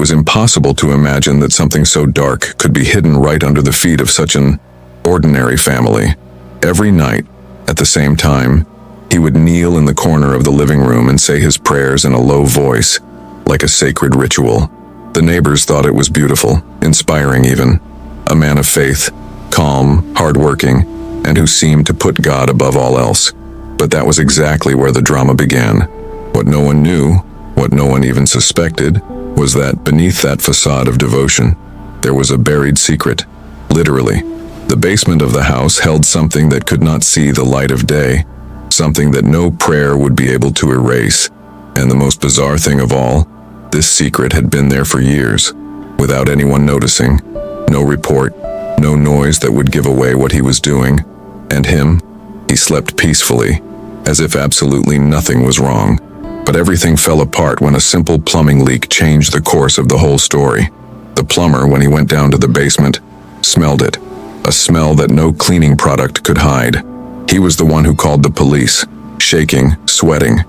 was impossible to imagine that something so dark could be hidden right under the feet of such an ordinary family. Every night, at the same time, he would kneel in the corner of the living room and say his prayers in a low voice, like a sacred ritual. The neighbors thought it was beautiful, inspiring even. A man of faith, calm, hardworking, and who seemed to put God above all else. But that was exactly where the drama began. What no one knew, what no one even suspected, was that beneath that facade of devotion, there was a buried secret. Literally, the basement of the house held something that could not see the light of day, something that no prayer would be able to erase. And the most bizarre thing of all, this secret had been there for years, without anyone noticing. No report, no noise that would give away what he was doing. And him, he slept peacefully, as if absolutely nothing was wrong. But everything fell apart when a simple plumbing leak changed the course of the whole story. The plumber, when he went down to the basement, smelled it, a smell that no cleaning product could hide. He was the one who called the police, shaking, sweating,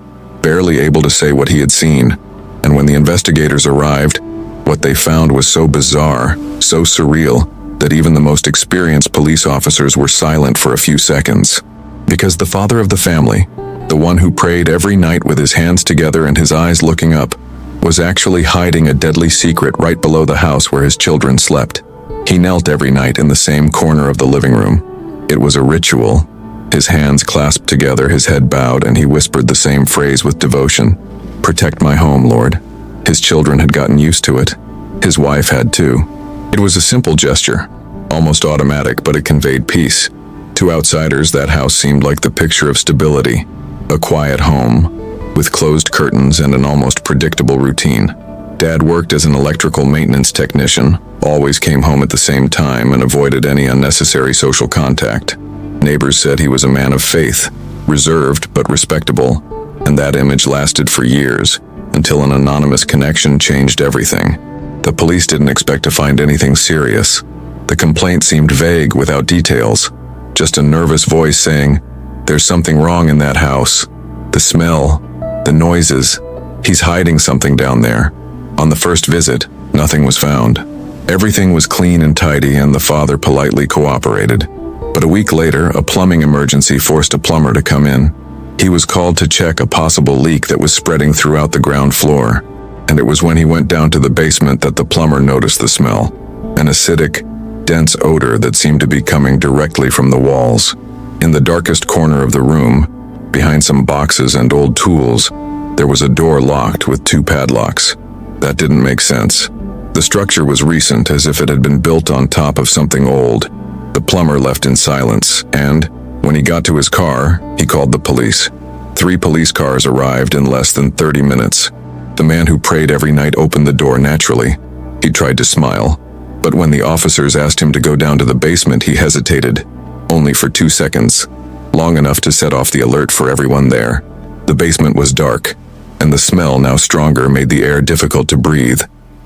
barely able to say what he had seen. And when the investigators arrived, what they found was so bizarre, so surreal, that even the most experienced police officers were silent for a few seconds. Because the father of the family, the one who prayed every night with his hands together and his eyes looking up, was actually hiding a deadly secret right below the house where his children slept. He knelt every night in the same corner of the living room. It was a ritual. His hands clasped together, his head bowed, and he whispered the same phrase with devotion. "Protect my home, Lord." His children had gotten used to it. His wife had too. It was a simple gesture, almost automatic, but it conveyed peace. To outsiders, that house seemed like the picture of stability. A quiet home, with closed curtains and an almost predictable routine. Dad worked as an electrical maintenance technician, always came home at the same time, and avoided any unnecessary social contact. Neighbors said he was a man of faith, reserved but respectable, and that image lasted for years, until an anonymous connection changed everything. The police didn't expect to find anything serious. The complaint seemed vague, without details, just a nervous voice saying, "There's something wrong in that house. The smell, the noises, he's hiding something down there." On the first visit, nothing was found. Everything was clean and tidy, and the father politely cooperated. But a week later, a plumbing emergency forced a plumber to come in. He was called to check a possible leak that was spreading throughout the ground floor. And it was when he went down to the basement that the plumber noticed the smell. An acidic, dense odor that seemed to be coming directly from the walls. In the darkest corner of the room, behind some boxes and old tools, there was a door locked with 2 padlocks. That didn't make sense. The structure was recent, as if it had been built on top of something old. The plumber left in silence, and, when he got to his car, he called the police. 3 police cars arrived in less than 30 minutes. The man who prayed every night opened the door naturally. He tried to smile, but when the officers asked him to go down to the basement, he hesitated, only for 2 seconds, long enough to set off the alert for everyone there. The basement was dark, and the smell, now stronger, made the air difficult to breathe.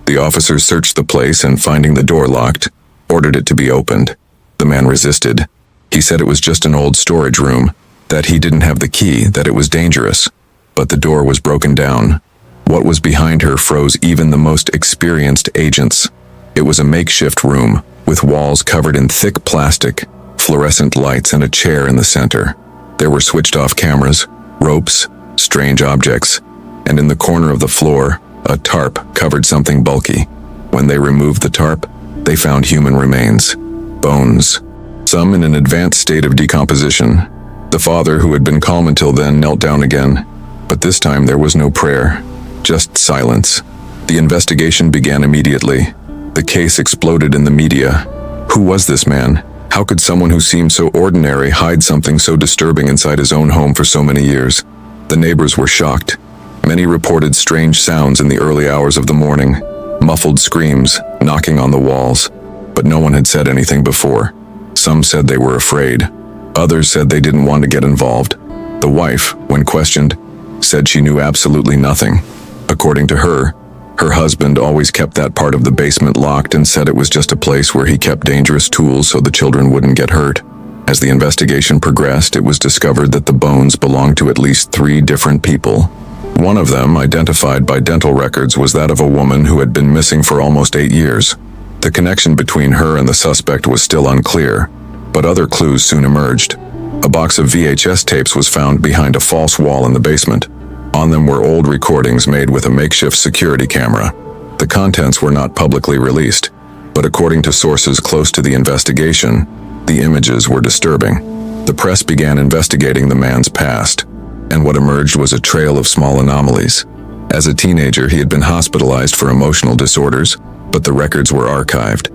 The officers searched the place and, finding the door locked, ordered it to be opened. The man resisted. He said it was just an old storage room, that he didn't have the key, that it was dangerous. But the door was broken down. What was behind her froze even the most experienced agents. It was a makeshift room, with walls covered in thick plastic, fluorescent lights, and a chair in the center. There were switched-off cameras, ropes, strange objects, and in the corner of the floor, a tarp covered something bulky. When they removed the tarp, they found human remains, bones, some in an advanced state of decomposition. The father, who had been calm until then, knelt down again, but this time there was no prayer, just silence. The investigation began immediately. The case exploded in the media. Who was this man? How could someone who seemed so ordinary hide something so disturbing inside his own home for so many years? The neighbors were shocked. Many reported strange sounds in the early hours of the morning, muffled screams, knocking on the walls, but no one had said anything before. Some said they were afraid. Others said they didn't want to get involved. The wife, when questioned, said she knew absolutely nothing. According to her husband always kept that part of the basement locked and said it was just a place where he kept dangerous tools so the children wouldn't get hurt. As the investigation progressed, it was discovered that the bones belonged to at least 3 different people. One of them, identified by dental records, was that of a woman who had been missing for almost 8 years. The connection between her and the suspect was still unclear, but other clues soon emerged. A box of VHS tapes was found behind a false wall in the basement. On them were old recordings made with a makeshift security camera. The contents were not publicly released, but according to sources close to the investigation, the images were disturbing. The press began investigating the man's past, and what emerged was a trail of small anomalies. As a teenager, he had been hospitalized for emotional disorders, but the records were archived.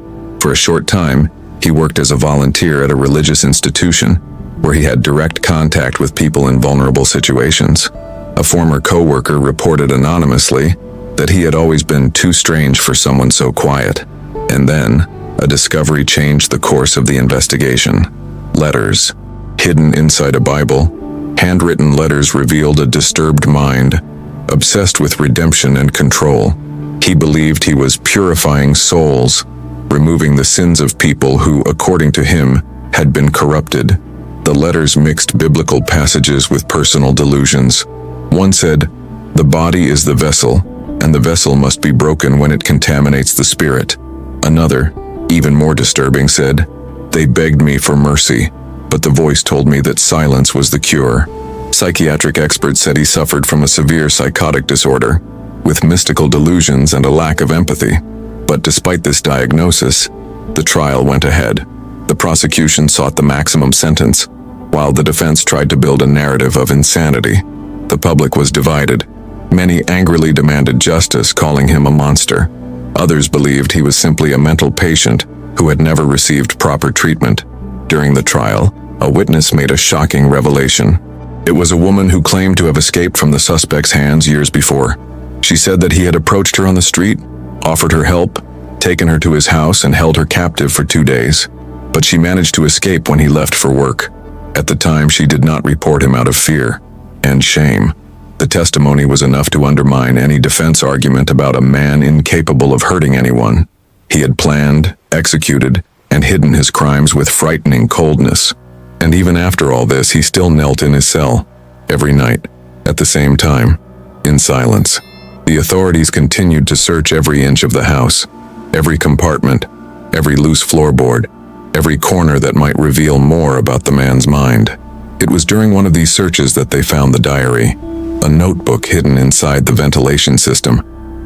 For a short time, he worked as a volunteer at a religious institution, where he had direct contact with people in vulnerable situations. A former co-worker reported anonymously that he had always been too strange for someone so quiet. And then, a discovery changed the course of the investigation. Letters, hidden inside a Bible, handwritten letters revealed a disturbed mind, obsessed with redemption and control. He believed he was purifying souls, removing the sins of people who, according to him, had been corrupted. The letters mixed biblical passages with personal delusions. One said, "The body is the vessel, and the vessel must be broken when it contaminates the spirit." Another, even more disturbing, said, "They begged me for mercy, but the voice told me that silence was the cure." Psychiatric experts said he suffered from a severe psychotic disorder, with mystical delusions and a lack of empathy. But despite this diagnosis, the trial went ahead. The prosecution sought the maximum sentence, while the defense tried to build a narrative of insanity. The public was divided. Many angrily demanded justice, calling him a monster. Others believed he was simply a mental patient who had never received proper treatment. During the trial, a witness made a shocking revelation. It was a woman who claimed to have escaped from the suspect's hands years before. She said that he had approached her on the street, offered her help, taken her to his house, and held her captive for 2 days. But she managed to escape when he left for work. At the time, she did not report him out of fear and shame. The testimony was enough to undermine any defense argument about a man incapable of hurting anyone. He had planned, executed, and hidden his crimes with frightening coldness. And even after all this, he still knelt in his cell, every night, at the same time, in silence. The authorities continued to search every inch of the house, every compartment, every loose floorboard, every corner that might reveal more about the man's mind. It was during one of these searches that they found the diary, a notebook hidden inside the ventilation system,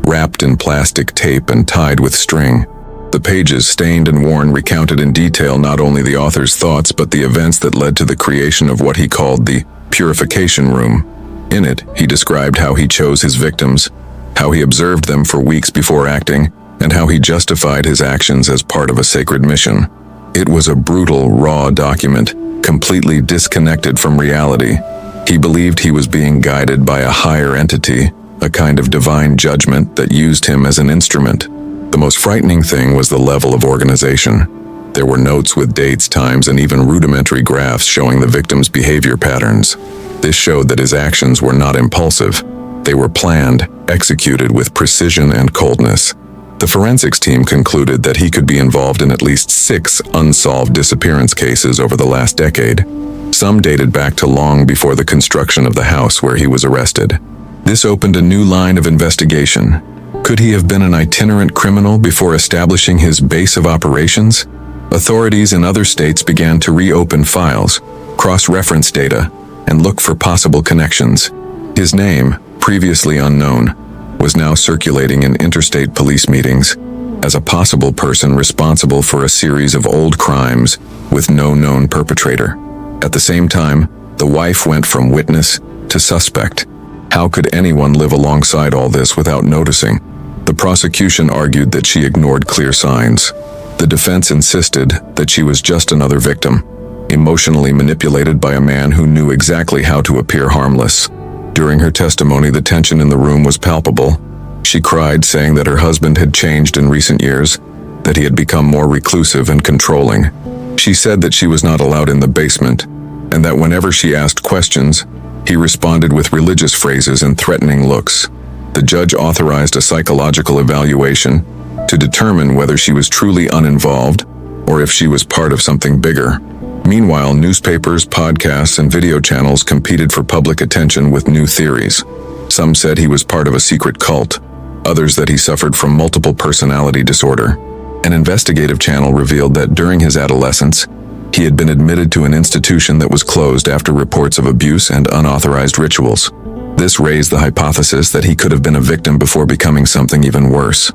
wrapped in plastic tape and tied with string. The pages, stained and worn, recounted in detail not only the author's thoughts but the events that led to the creation of what he called the purification room. In it, he described how he chose his victims, how he observed them for weeks before acting, and how he justified his actions as part of a sacred mission. It was a brutal, raw document, completely disconnected from reality. He believed he was being guided by a higher entity, a kind of divine judgment that used him as an instrument. The most frightening thing was the level of organization. There were notes with dates, times, and even rudimentary graphs showing the victim's behavior patterns. This showed that his actions were not impulsive. They were planned, executed with precision and coldness. The forensics team concluded that he could be involved in at least 6 unsolved disappearance cases over the last decade. Some dated back to long before the construction of the house where he was arrested. This opened a new line of investigation. Could he have been an itinerant criminal before establishing his base of operations? Authorities in other states began to reopen files, cross-reference data, and look for possible connections. His name, previously unknown, was now circulating in interstate police meetings as a possible person responsible for a series of old crimes with no known perpetrator. At the same time, the wife went from witness to suspect. How could anyone live alongside all this without noticing? The prosecution argued that she ignored clear signs. The defense insisted that she was just another victim, emotionally manipulated by a man who knew exactly how to appear harmless. During her testimony, the tension in the room was palpable. She cried, saying that her husband had changed in recent years, that he had become more reclusive and controlling. She said that she was not allowed in the basement, and that whenever she asked questions, he responded with religious phrases and threatening looks. The judge authorized a psychological evaluation to determine whether she was truly uninvolved or if she was part of something bigger. Meanwhile, newspapers, podcasts, and video channels competed for public attention with new theories. Some said he was part of a secret cult, others that he suffered from multiple personality disorder. An investigative channel revealed that during his adolescence, he had been admitted to an institution that was closed after reports of abuse and unauthorized rituals. This raised the hypothesis that he could have been a victim before becoming something even worse.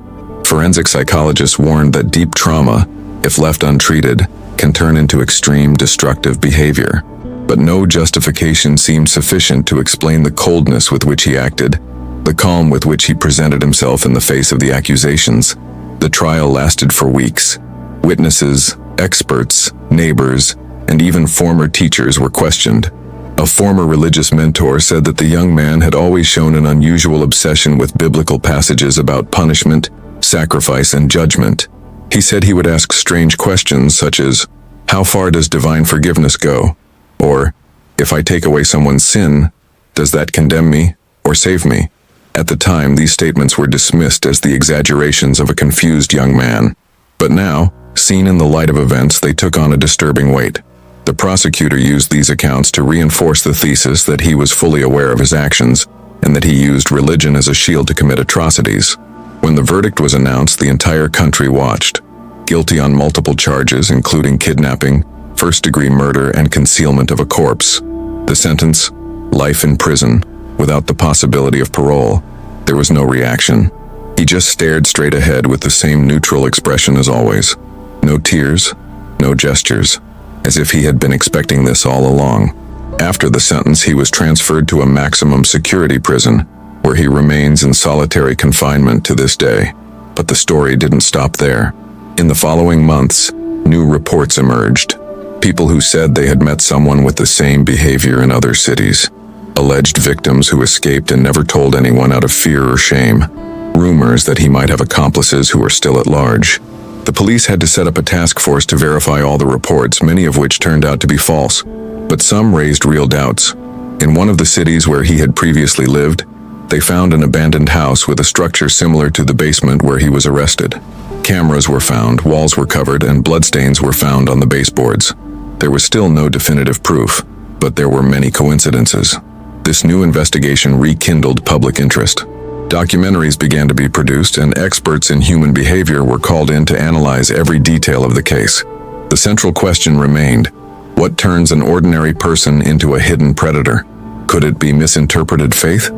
Forensic psychologists warned that deep trauma, if left untreated, can turn into extreme destructive behavior. But no justification seemed sufficient to explain the coldness with which he acted, the calm with which he presented himself in the face of the accusations. The trial lasted for weeks. Witnesses, experts, neighbors, and even former teachers were questioned. A former religious mentor said that the young man had always shown an unusual obsession with biblical passages about punishment, sacrifice, and judgment. He said he would ask strange questions such as, "How far does divine forgiveness go?" Or, "If I take away someone's sin, does that condemn me or save me?" At the time, these statements were dismissed as the exaggerations of a confused young man. But now, seen in the light of events, they took on a disturbing weight. The prosecutor used these accounts to reinforce the thesis that he was fully aware of his actions and that he used religion as a shield to commit atrocities. When the verdict was announced, the entire country watched. Guilty on multiple charges, including kidnapping, first-degree murder, and concealment of a corpse. The sentence, life in prison, without the possibility of parole. There was no reaction. He just stared straight ahead with the same neutral expression as always. No tears, no gestures, as if he had been expecting this all along. After the sentence, he was transferred to a maximum security prison, where he remains in solitary confinement to this day. But the story didn't stop there. In the following months, new reports emerged. People who said they had met someone with the same behavior in other cities. Alleged victims who escaped and never told anyone out of fear or shame. Rumors that he might have accomplices who were still at large. The police had to set up a task force to verify all the reports, many of which turned out to be false. But some raised real doubts. In one of the cities where he had previously lived, they found an abandoned house with a structure similar to the basement where he was arrested. Cameras were found, walls were covered, and bloodstains were found on the baseboards. There was still no definitive proof, but there were many coincidences. This new investigation rekindled public interest. Documentaries began to be produced, and experts in human behavior were called in to analyze every detail of the case. The central question remained: what turns an ordinary person into a hidden predator? Could it be misinterpreted faith,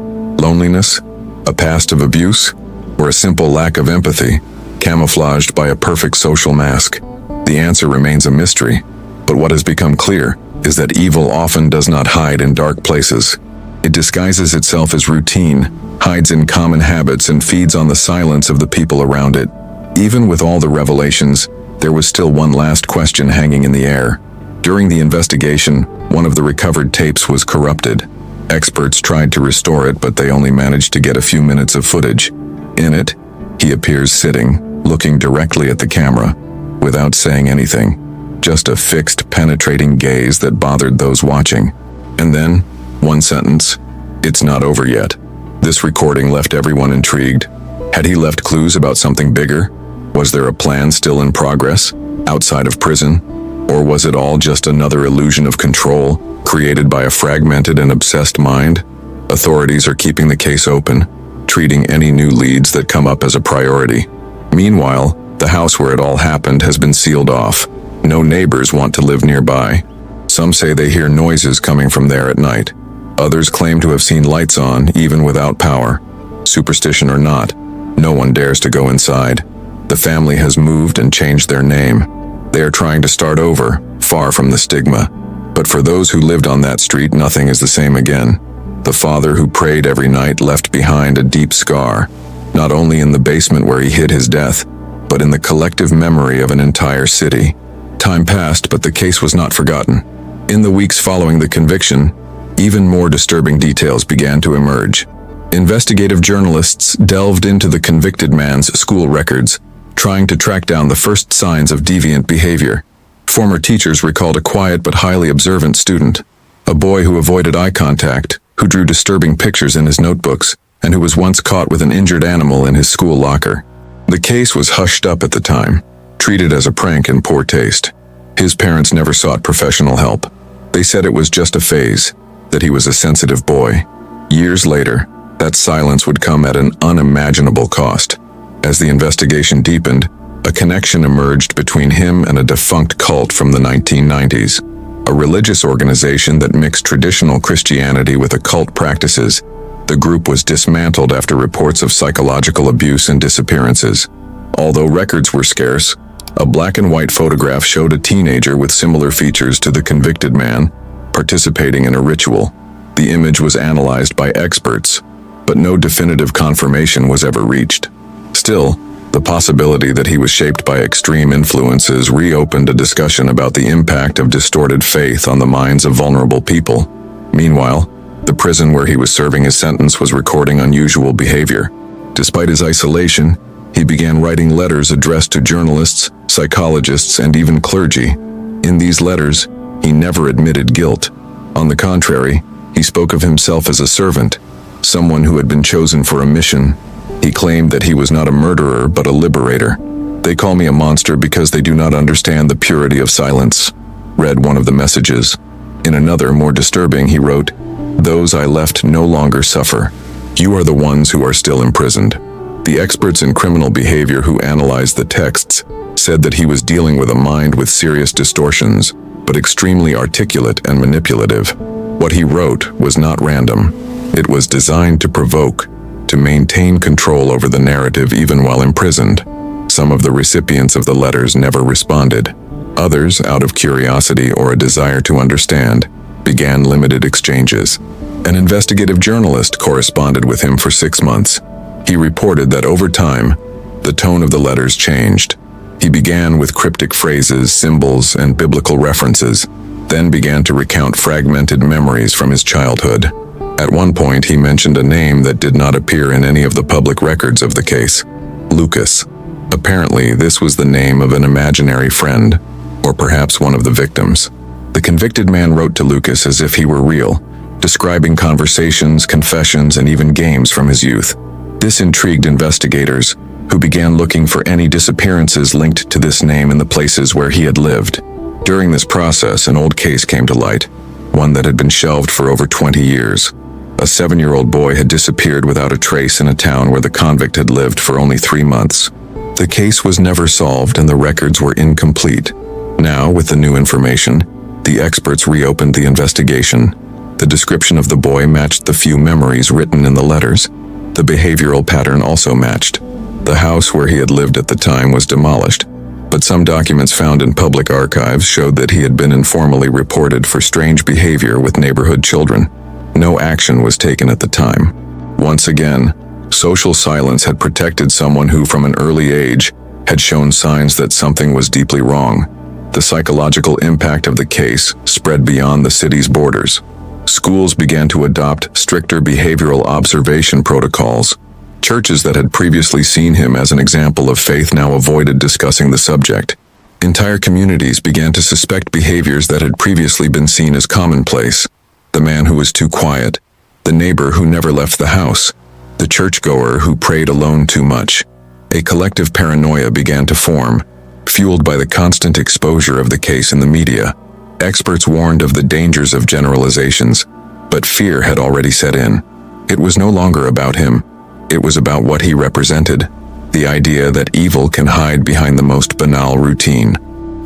loneliness, a past of abuse, or a simple lack of empathy, camouflaged by a perfect social mask? The answer remains a mystery, but what has become clear is that evil often does not hide in dark places. It disguises itself as routine, hides in common habits, and feeds on the silence of the people around it. Even with all the revelations, there was still one last question hanging in the air. During the investigation, one of the recovered tapes was corrupted. Experts tried to restore it, but they only managed to get a few minutes of footage. In it, he appears sitting, looking directly at the camera, without saying anything. Just a fixed, penetrating gaze that bothered those watching. And then, one sentence, "It's not over yet." This recording left everyone intrigued. Had he left clues about something bigger? Was there a plan still in progress, outside of prison? Or was it all just another illusion of control, created by a fragmented and obsessed mind? Authorities are keeping the case open, treating any new leads that come up as a priority. Meanwhile, the house where it all happened has been sealed off. No neighbors want to live nearby. Some say they hear noises coming from there at night. Others claim to have seen lights on, even without power. Superstition or not, no one dares to go inside. The family has moved and changed their name. They are trying to start over, far from the stigma. But for those who lived on that street, nothing is the same again. The father who prayed every night left behind a deep scar, not only in the basement where he hid his death, but in the collective memory of an entire city. Time passed, but the case was not forgotten. In the weeks following the conviction, even more disturbing details began to emerge. Investigative journalists delved into the convicted man's school records, trying to track down the first signs of deviant behavior. Former teachers recalled a quiet but highly observant student, a boy who avoided eye contact, who drew disturbing pictures in his notebooks, and who was once caught with an injured animal in his school locker. The case was hushed up at the time, treated as a prank in poor taste. His parents never sought professional help. They said it was just a phase, that he was a sensitive boy. Years later, That silence would come at an unimaginable cost. As the investigation deepened, a connection emerged between him and a defunct cult from the 1990s, a religious organization that mixed traditional Christianity with occult practices. The group was dismantled after reports of psychological abuse and disappearances. Although records were scarce, a black and white photograph showed a teenager with similar features to the convicted man participating in a ritual. The image was analyzed by experts, but no definitive confirmation was ever reached. Still, the possibility that he was shaped by extreme influences reopened a discussion about the impact of distorted faith on the minds of vulnerable people. Meanwhile, the prison where he was serving his sentence was recording unusual behavior. Despite his isolation, he began writing letters addressed to journalists, psychologists, and even clergy. In these letters, he never admitted guilt. On the contrary, he spoke of himself as a servant, someone who had been chosen for a mission. He claimed that he was not a murderer, but a liberator. "They call me a monster because they do not understand the purity of silence," read one of the messages. In another, more disturbing, he wrote, "Those I left no longer suffer. You are the ones who are still imprisoned." The experts in criminal behavior who analyzed the texts said that he was dealing with a mind with serious distortions, but extremely articulate and manipulative. What he wrote was not random. It was designed to provoke, to maintain control over the narrative even while imprisoned. Some of the recipients of the letters never responded. Others, out of curiosity or a desire to understand, began limited exchanges. An investigative journalist corresponded with him for 6 months. He reported that over time, the tone of the letters changed. He began with cryptic phrases, symbols, and biblical references, then began to recount fragmented memories from his childhood. At one point, he mentioned a name that did not appear in any of the public records of the case: Lucas. Apparently, this was the name of an imaginary friend, or perhaps one of the victims. The convicted man wrote to Lucas as if he were real, describing conversations, confessions, and even games from his youth. This intrigued investigators, who began looking for any disappearances linked to this name in the places where he had lived. During this process, an old case came to light, one that had been shelved for over 20 years. A 7-year-old boy had disappeared without a trace in a town where the convict had lived for only 3 months. The case was never solved and the records were incomplete. Now, with the new information, the experts reopened the investigation. The description of the boy matched the few memories written in the letters. The behavioral pattern also matched. The house where he had lived at the time was demolished, but some documents found in public archives showed that he had been informally reported for strange behavior with neighborhood children. No action was taken at the time. Once again, social silence had protected someone who, from an early age, had shown signs that something was deeply wrong. The psychological impact of the case spread beyond the city's borders. Schools began to adopt stricter behavioral observation protocols. Churches that had previously seen him as an example of faith now avoided discussing the subject. Entire communities began to suspect behaviors that had previously been seen as commonplace. The man who was too quiet, the neighbor who never left the house, the churchgoer who prayed alone too much. A collective paranoia began to form, fueled by the constant exposure of the case in the media. Experts warned of the dangers of generalizations, but fear had already set in. It was no longer about him. It was about what he represented, the idea that evil can hide behind the most banal routine.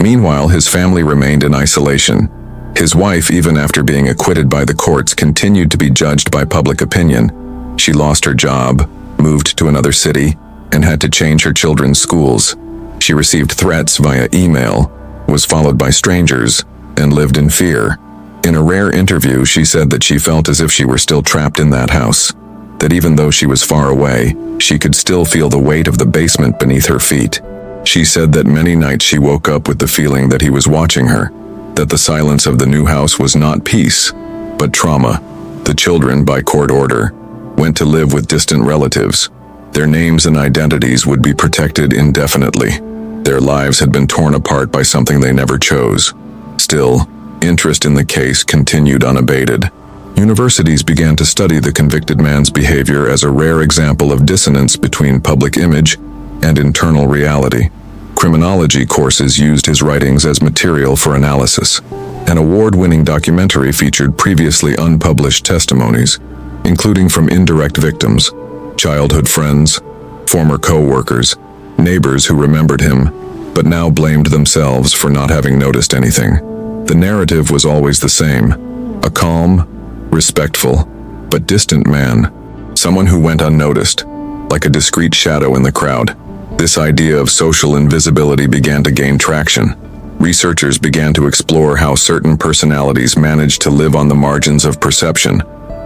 Meanwhile, his family remained in isolation. His wife, even after being acquitted by the courts, continued to be judged by public opinion. She lost her job, moved to another city, and had to change her children's schools. She received threats via email, was followed by strangers, and lived in fear. In a rare interview, she said that she felt as if she were still trapped in that house, that even though she was far away, she could still feel the weight of the basement beneath her feet. She said that many nights she woke up with the feeling that he was watching her, that the silence of the new house was not peace, but trauma. The children, by court order, went to live with distant relatives. Their names and identities would be protected indefinitely. Their lives had been torn apart by something they never chose. Still, interest in the case continued unabated. Universities began to study the convicted man's behavior as a rare example of dissonance between public image and internal reality. Criminology courses used his writings as material for analysis. An award-winning documentary featured previously unpublished testimonies, including from indirect victims, childhood friends, former co-workers, neighbors who remembered him, but now blamed themselves for not having noticed anything. The narrative was always the same: a calm, respectful, but distant man, someone who went unnoticed, like a discreet shadow in the crowd. This idea of social invisibility began to gain traction. Researchers began to explore how certain personalities managed to live on the margins of perception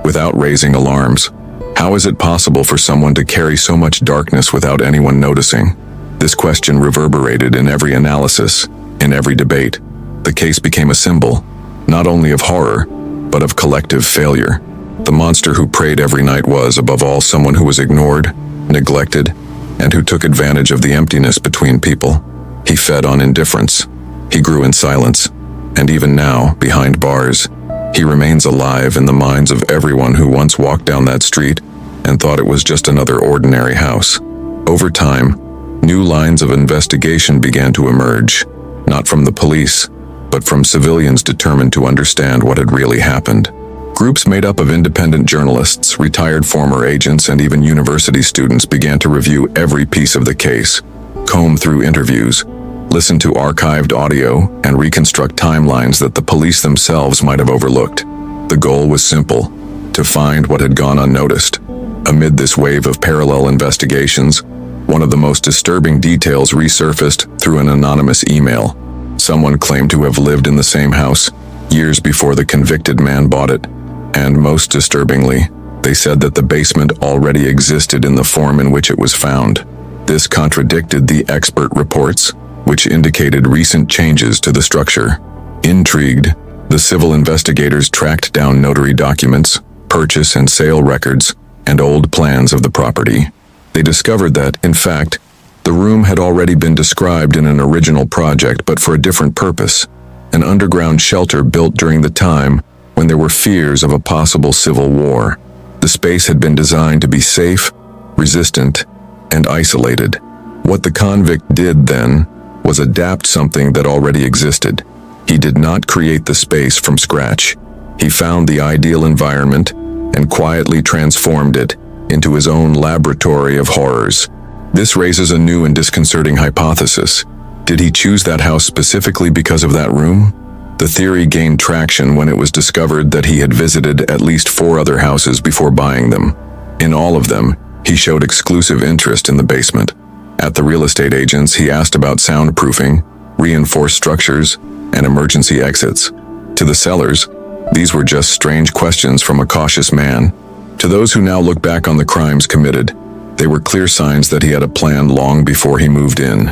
without raising alarms. How is it possible for someone to carry so much darkness without anyone noticing? This question reverberated in every analysis, in every debate. The case became a symbol, not only of horror, but of collective failure. The monster who prayed every night was, above all, someone who was ignored, neglected, and who took advantage of the emptiness between people. He fed on indifference. He grew in silence. And even now, behind bars, he remains alive in the minds of everyone who once walked down that street and thought it was just another ordinary house. Over time, new lines of investigation began to emerge, not from the police, but from civilians determined to understand what had really happened. Groups made up of independent journalists, retired former agents, and even university students began to review every piece of the case, comb through interviews, listen to archived audio, and reconstruct timelines that the police themselves might have overlooked. The goal was simple: to find what had gone unnoticed. Amid this wave of parallel investigations, one of the most disturbing details resurfaced through an anonymous email. Someone claimed to have lived in the same house years before the convicted man bought it, and most disturbingly, they said that the basement already existed in the form in which it was found. This contradicted the expert reports, which indicated recent changes to the structure. Intrigued, the civil investigators tracked down notary documents, purchase and sale records, and old plans of the property. They discovered that, in fact, the room had already been described in an original project, but for a different purpose: an underground shelter built during the time when there were fears of a possible civil war. The space had been designed to be safe, resistant, and isolated. What the convict did then was adapt something that already existed. He did not create the space from scratch. He found the ideal environment and quietly transformed it into his own laboratory of horrors. This raises a new and disconcerting hypothesis. Did he choose that house specifically because of that room? The theory gained traction when it was discovered that he had visited at least 4 other houses before buying them. In all of them, he showed exclusive interest in the basement. At the real estate agents, he asked about soundproofing, reinforced structures, and emergency exits. To the sellers, these were just strange questions from a cautious man. To those who now look back on the crimes committed, they were clear signs that he had a plan long before he moved in.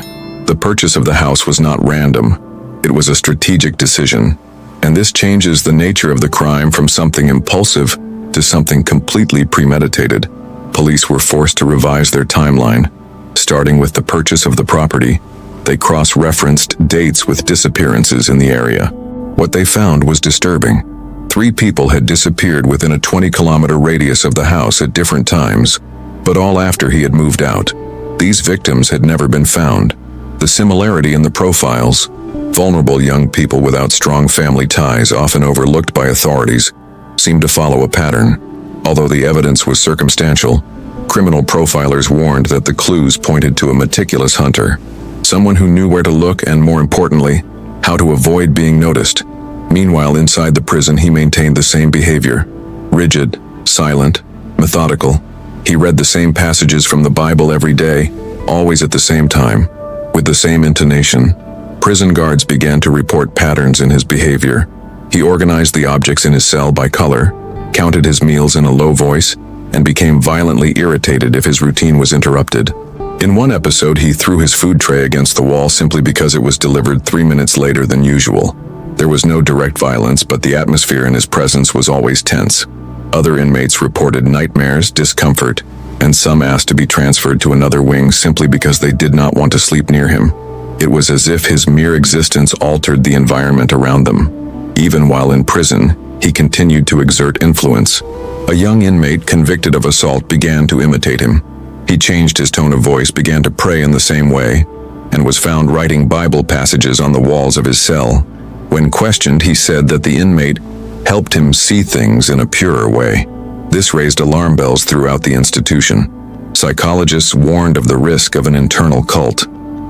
The purchase of the house was not random. It was a strategic decision, and this changes the nature of the crime from something impulsive to something completely premeditated. Police were forced to revise their timeline. Starting with the purchase of the property, they cross-referenced dates with disappearances in the area. What they found was disturbing. 3 people had disappeared within a 20-kilometer radius of the house at different times, but all after he had moved out. These victims had never been found. The similarity in the profiles: vulnerable young people without strong family ties, often overlooked by authorities, seemed to follow a pattern. Although the evidence was circumstantial, criminal profilers warned that the clues pointed to a meticulous hunter, someone who knew where to look and, more importantly, how to avoid being noticed. Meanwhile, inside the prison, he maintained the same behavior: rigid, silent, methodical. He read the same passages from the Bible every day, always at the same time, with the same intonation. Prison guards began to report patterns in his behavior. He organized the objects in his cell by color, counted his meals in a low voice, and became violently irritated if his routine was interrupted. In one episode, he threw his food tray against the wall simply because it was delivered 3 minutes later than usual. There was no direct violence, but the atmosphere in his presence was always tense. Other inmates reported nightmares, discomfort, and some asked to be transferred to another wing simply because they did not want to sleep near him. It was as if his mere existence altered the environment around them. Even while in prison, he continued to exert influence. A young inmate convicted of assault began to imitate him. He changed his tone of voice, began to pray in the same way, and was found writing Bible passages on the walls of his cell. When questioned, he said that the inmate helped him see things in a purer way. This raised alarm bells throughout the institution. Psychologists warned of the risk of an internal cult,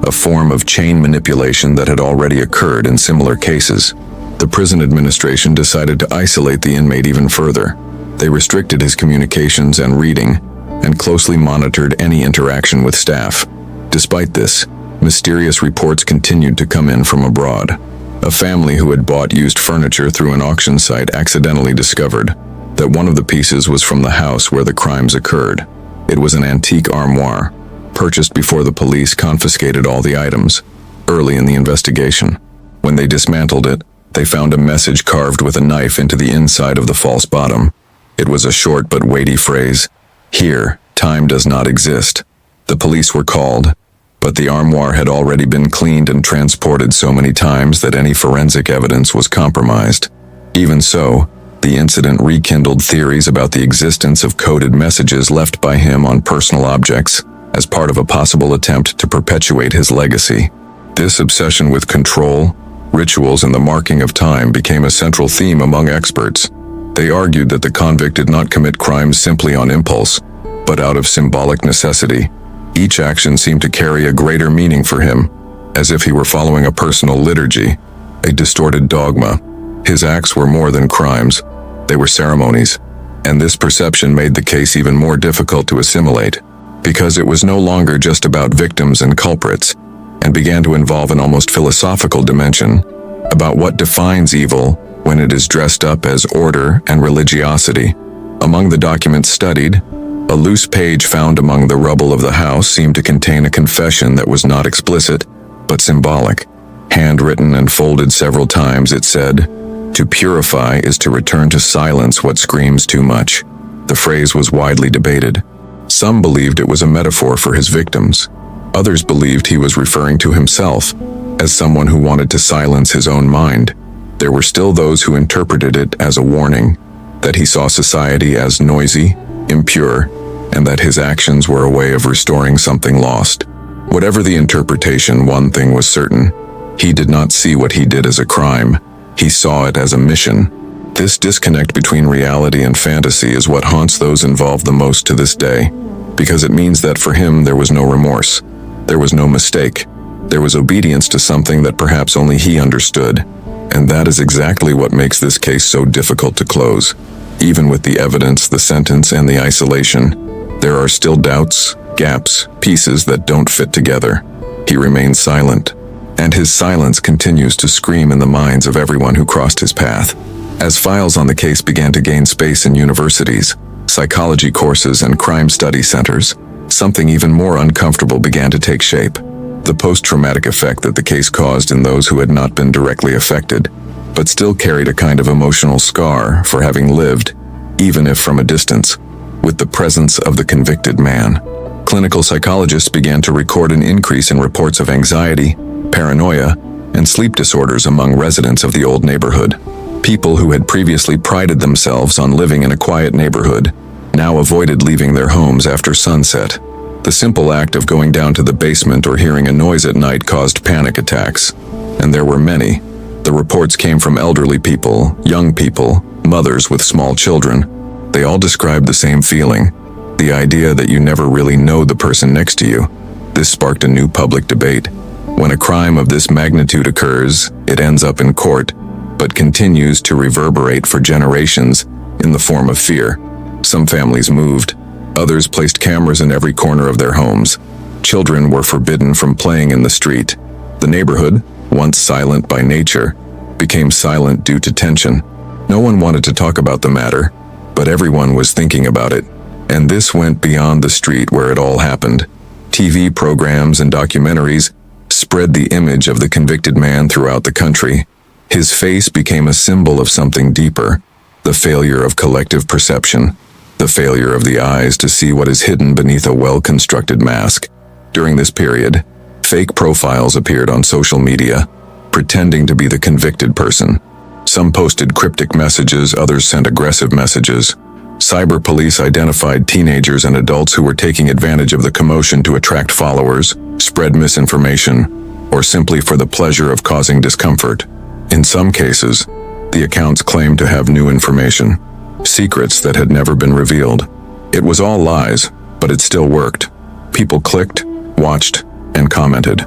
a form of chain manipulation that had already occurred in similar cases. The prison administration decided to isolate the inmate even further. They restricted his communications and reading, and closely monitored any interaction with staff. Despite this, mysterious reports continued to come in from abroad. A family who had bought used furniture through an auction site accidentally discovered that one of the pieces was from the house where the crimes occurred. It was an antique armoire, purchased before the police confiscated all the items, early in the investigation. When they dismantled it, they found a message carved with a knife into the inside of the false bottom. It was a short but weighty phrase: "Here, time does not exist." The police were called, but the armoire had already been cleaned and transported so many times that any forensic evidence was compromised. Even so, the incident rekindled theories about the existence of coded messages left by him on personal objects as part of a possible attempt to perpetuate his legacy. This obsession with control, rituals, and the marking of time became a central theme among experts. They argued that the convict did not commit crimes simply on impulse, but out of symbolic necessity. Each action seemed to carry a greater meaning for him, as if he were following a personal liturgy, a distorted dogma. His acts were more than crimes, they were ceremonies, and this perception made the case even more difficult to assimilate, because it was no longer just about victims and culprits, and began to involve an almost philosophical dimension about what defines evil when it is dressed up as order and religiosity. Among the documents studied, a loose page found among the rubble of the house seemed to contain a confession that was not explicit, but symbolic. Handwritten and folded several times, it said, "To purify is to return to silence what screams too much." The phrase was widely debated. Some believed it was a metaphor for his victims. Others believed he was referring to himself as someone who wanted to silence his own mind. There were still those who interpreted it as a warning, that he saw society as noisy, impure, and that his actions were a way of restoring something lost. Whatever the interpretation, one thing was certain: he did not see what he did as a crime. He saw it as a mission. This disconnect between reality and fantasy is what haunts those involved the most to this day, because it means that for him there was no remorse, there was no mistake, there was obedience to something that perhaps only he understood, and that is exactly what makes this case so difficult to close. Even with the evidence, the sentence, and the isolation, there are still doubts, gaps, pieces that don't fit together. He remains silent, and his silence continues to scream in the minds of everyone who crossed his path. As files on the case began to gain space in universities, psychology courses, and crime study centers, something even more uncomfortable began to take shape: the post-traumatic effect that the case caused in those who had not been directly affected, but still carried a kind of emotional scar for having lived, even if from a distance, with the presence of the convicted man. Clinical psychologists began to record an increase in reports of anxiety, paranoia, and sleep disorders among residents of the old neighborhood. People who had previously prided themselves on living in a quiet neighborhood now avoided leaving their homes after sunset. The simple act of going down to the basement or hearing a noise at night caused panic attacks, and there were many. The reports came from elderly people, young people, mothers with small children. They all described the same feeling, the idea that you never really know the person next to you. This sparked a new public debate. When a crime of this magnitude occurs, it ends up in court, but continues to reverberate for generations in the form of fear. Some families moved, others placed cameras in every corner of their homes. Children were forbidden from playing in the street. The neighborhood, once silent by nature, became silent due to tension. No one wanted to talk about the matter, but everyone was thinking about it. And this went beyond the street where it all happened. TV programs and documentaries spread the image of the convicted man throughout the country. His face became a symbol of something deeper: the failure of collective perception, the failure of the eyes to see what is hidden beneath a well-constructed mask. During this period, fake profiles appeared on social media, pretending to be the convicted person. Some posted cryptic messages, others sent aggressive messages. Cyber police identified teenagers and adults who were taking advantage of the commotion to attract followers, spread misinformation, or simply for the pleasure of causing discomfort. In some cases, the accounts claimed to have new information, secrets that had never been revealed. It was all lies, but it still worked. People clicked, watched, and commented.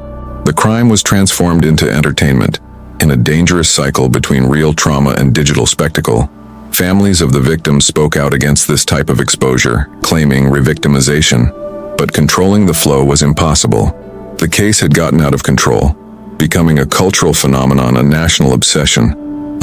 The crime was transformed into entertainment. In a dangerous cycle between real trauma and digital spectacle, families of the victims spoke out against this type of exposure, claiming revictimization. But controlling the flow was impossible. The case had gotten out of control, becoming a cultural phenomenon, a national obsession,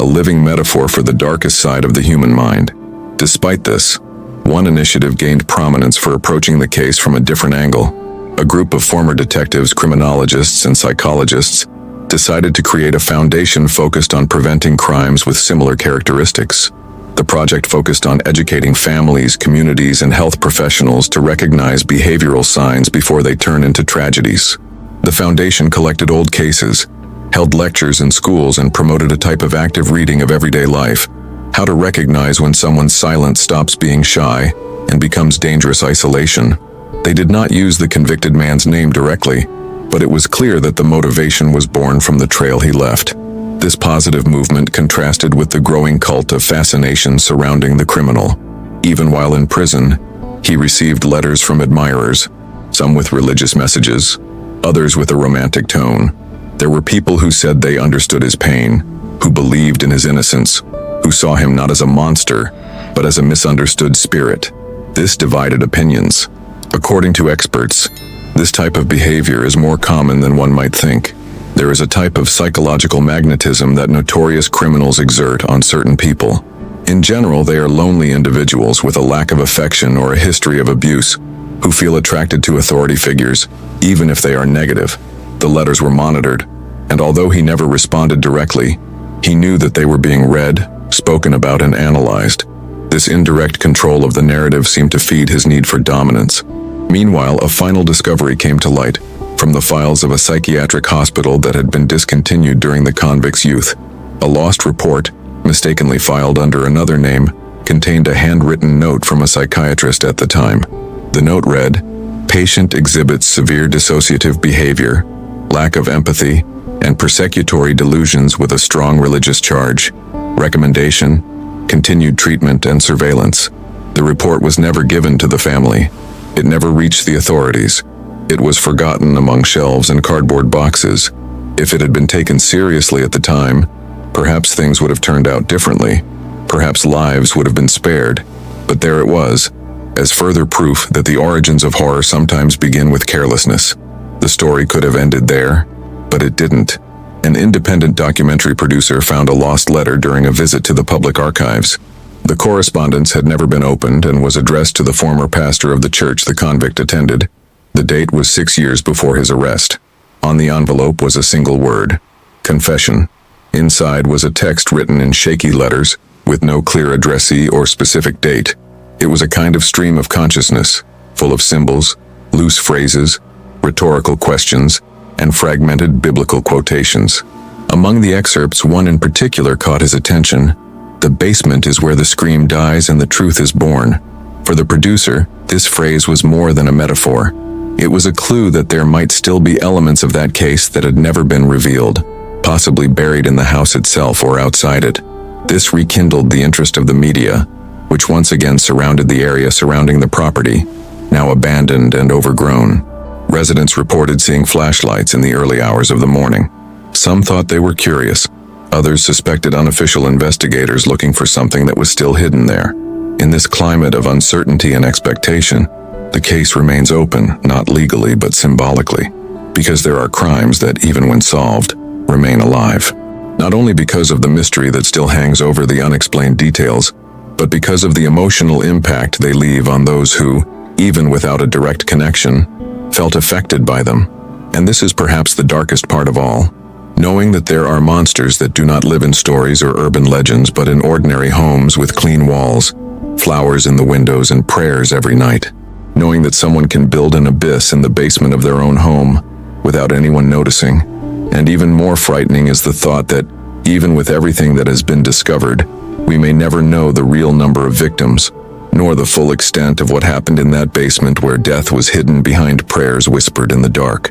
a living metaphor for the darkest side of the human mind. Despite this, one initiative gained prominence for approaching the case from a different angle. A group of former detectives, criminologists, and psychologists decided to create a foundation focused on preventing crimes with similar characteristics. The project focused on educating families, communities, and health professionals to recognize behavioral signs before they turn into tragedies. The foundation collected old cases, held lectures in schools, and promoted a type of active reading of everyday life, how to recognize when someone's silence stops being shy and becomes dangerous isolation. They did not use the convicted man's name directly, but it was clear that the motivation was born from the trail he left. This positive movement contrasted with the growing cult of fascination surrounding the criminal. Even while in prison, he received letters from admirers, some with religious messages, others with a romantic tone. There were people who said they understood his pain, who believed in his innocence, who saw him not as a monster, but as a misunderstood spirit. This divided opinions. According to experts, this type of behavior is more common than one might think. There is a type of psychological magnetism that notorious criminals exert on certain people. In general, they are lonely individuals with a lack of affection or a history of abuse, who feel attracted to authority figures, even if they are negative. The letters were monitored, and although he never responded directly, he knew that they were being read, spoken about, and analyzed. This indirect control of the narrative seemed to feed his need for dominance. Meanwhile, a final discovery came to light from the files of a psychiatric hospital that had been discontinued during the convict's youth. A lost report, mistakenly filed under another name, contained a handwritten note from a psychiatrist at the time. The note read, "Patient exhibits severe dissociative behavior, lack of empathy, and persecutory delusions with a strong religious charge. Recommendation: continued treatment and surveillance." The report was never given to the family. It never reached the authorities. It was forgotten among shelves and cardboard boxes. If it had been taken seriously at the time, perhaps things would have turned out differently. Perhaps lives would have been spared. But there it was, as further proof that the origins of horror sometimes begin with carelessness. The story could have ended there, but it didn't. An independent documentary producer found a lost letter during a visit to the public archives. The correspondence had never been opened and was addressed to the former pastor of the church the convict attended. The date was 6 years before his arrest. On the envelope was a single word: confession. Inside was a text written in shaky letters, with no clear addressee or specific date. It was a kind of stream of consciousness, full of symbols, loose phrases, rhetorical questions, and fragmented biblical quotations. Among the excerpts, one in particular caught his attention. "The basement is where the scream dies and the truth is born." For the producer, this phrase was more than a metaphor. It was a clue that there might still be elements of that case that had never been revealed, possibly buried in the house itself or outside it. This rekindled the interest of the media, which once again surrounded the area surrounding the property, now abandoned and overgrown. Residents reported seeing flashlights in the early hours of the morning. Some thought they were curious. Others suspected unofficial investigators looking for something that was still hidden there. In this climate of uncertainty and expectation, the case remains open, not legally but symbolically, because there are crimes that, even when solved, remain alive. Not only because of the mystery that still hangs over the unexplained details, but because of the emotional impact they leave on those who, even without a direct connection, felt affected by them. And this is perhaps the darkest part of all. Knowing that there are monsters that do not live in stories or urban legends but in ordinary homes with clean walls, flowers in the windows, and prayers every night. Knowing that someone can build an abyss in the basement of their own home without anyone noticing. And even more frightening is the thought that, even with everything that has been discovered, we may never know the real number of victims, nor the full extent of what happened in that basement where death was hidden behind prayers whispered in the dark.